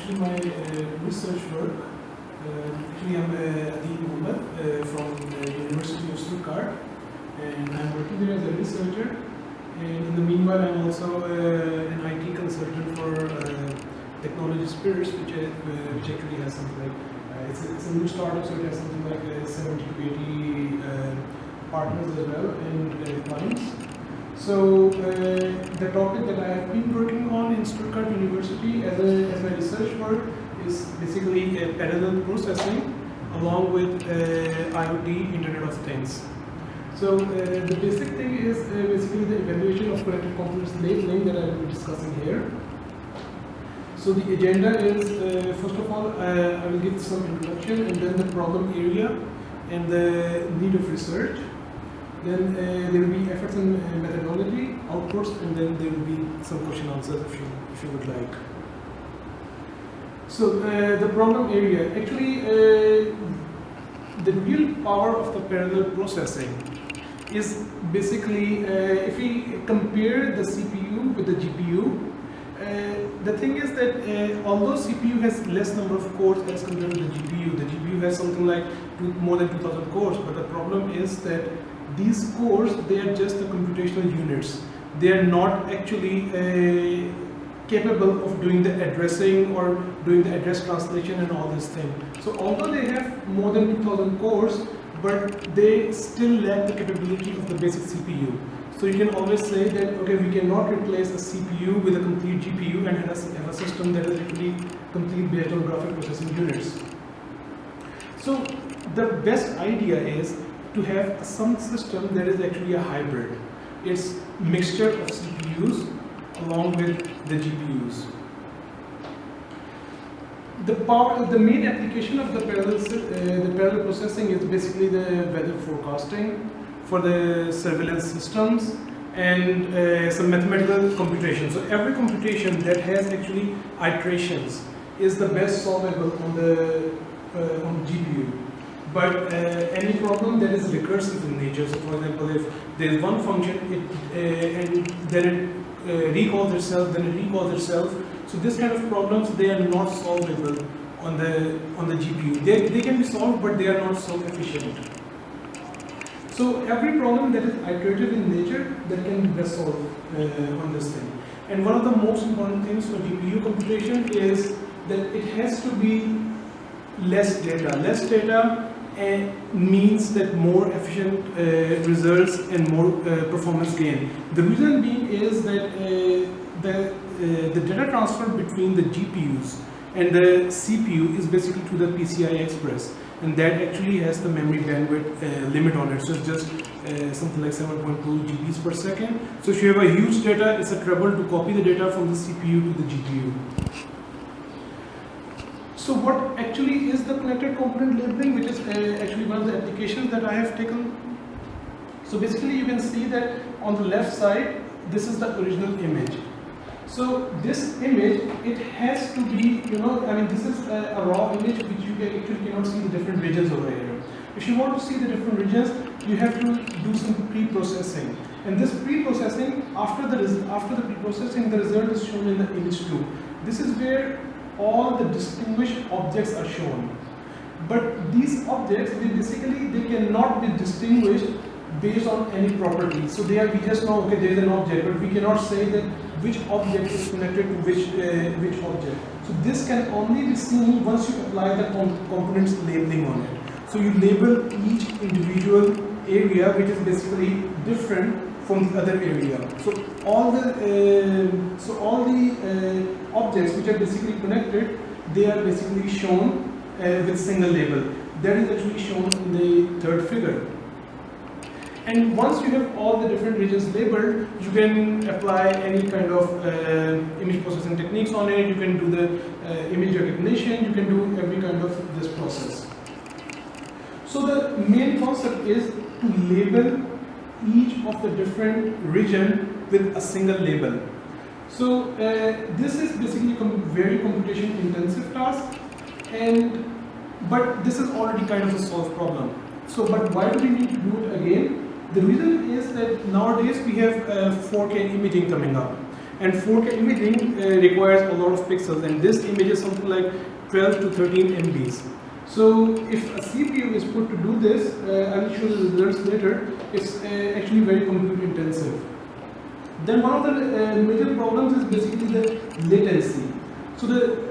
actually my research work. Actually, I'm Adil Mohammed from the University of Stuttgart, and I'm working there as a researcher. And in the meanwhile, I'm also an IT consultant for Technology Spirits, which actually has something like it's a new startup, so it has something like 70 to 80 partners as well and clients. So the topic that I have been working on in Stuttgart University as my research work is basically parallel processing along with IoT, Internet of Things. So the basic thing is basically the evaluation of connected components labeling that I will be discussing here. So the agenda is, first of all, I will give some introduction and then the problem area and the need of research. Then there will be efforts and methodology, outputs, and then there will be some question answers if you would like. So the problem area, actually the real power of the parallel processing is basically if we compare the CPU with the GPU, the thing is that although CPU has less number of cores as compared to the GPU has something like more than 2000 cores, but the problem is that these cores, they are just the computational units. They are not actually capable of doing the addressing or doing the address translation and all this thing. So although they have more than 2000 cores, but they still lack the capability of the basic CPU. So you can always say that, okay, we cannot replace a CPU with a complete GPU and have a system that is actually complete based on graphic processing units. So the best idea is to have some system that is actually a hybrid. It's mixture of CPUs along with the GPUs. The main application of the parallel processing is basically the weather forecasting for the surveillance systems and some mathematical computation. So every computation that has actually iterations is the best solvable on the GPU. But any problem that is recursive in nature, so for example, if there is one function and then it recalls itself, then it recalls itself. So this kind of problems, they are not solvable on the GPU. They can be solved, but they are not so efficient. So every problem that is iterative in nature, that can be best solved on this thing. And one of the most important things for GPU computation is that it has to be less data. Less data means that more efficient results and more performance gain. The reason being is that the data transfer between the GPUs and the CPU is basically to the PCI Express, and that actually has the memory bandwidth limit on it. So it's just something like 7.2 GBs per second. So if you have a huge data, it's a trouble to copy the data from the CPU to the GPU. So what actually is the connected component labeling, which is actually one of the applications that I have taken. So basically you can see that on the left side, this is the original image. So this image, it has to be, this is a raw image which you actually cannot see the different regions over here. If you want to see the different regions, you have to do some pre-processing. And this pre-processing, after the pre-processing, the result is shown in the image 2. This is where all the distinguished objects are shown. But these objects, they cannot be distinguished based on any property. So we just know, okay, there is an object, but we cannot say that which object is connected to which object. So this can only be seen once you apply the components labeling on it. So you label each individual area, which is basically different from the other area. So all the objects which are basically connected, they are basically shown with single label. That is actually shown in the third figure. And once you have all the different regions labeled, you can apply any kind of image processing techniques on it. You can do the image recognition. You can do every kind of this process. So the main concept is to label each of the different region with a single label. So this is basically a very computation intensive task, but this is already kind of a solved problem. So but why do we need to do it again? The reason is that nowadays we have 4K imaging coming up, and 4K imaging requires a lot of pixels, and this image is something like 12 to 13 MBs. So if a CPU is put to do this, I'll show the results later, it's actually very compute intensive. Then one of the major problems is basically the latency. So the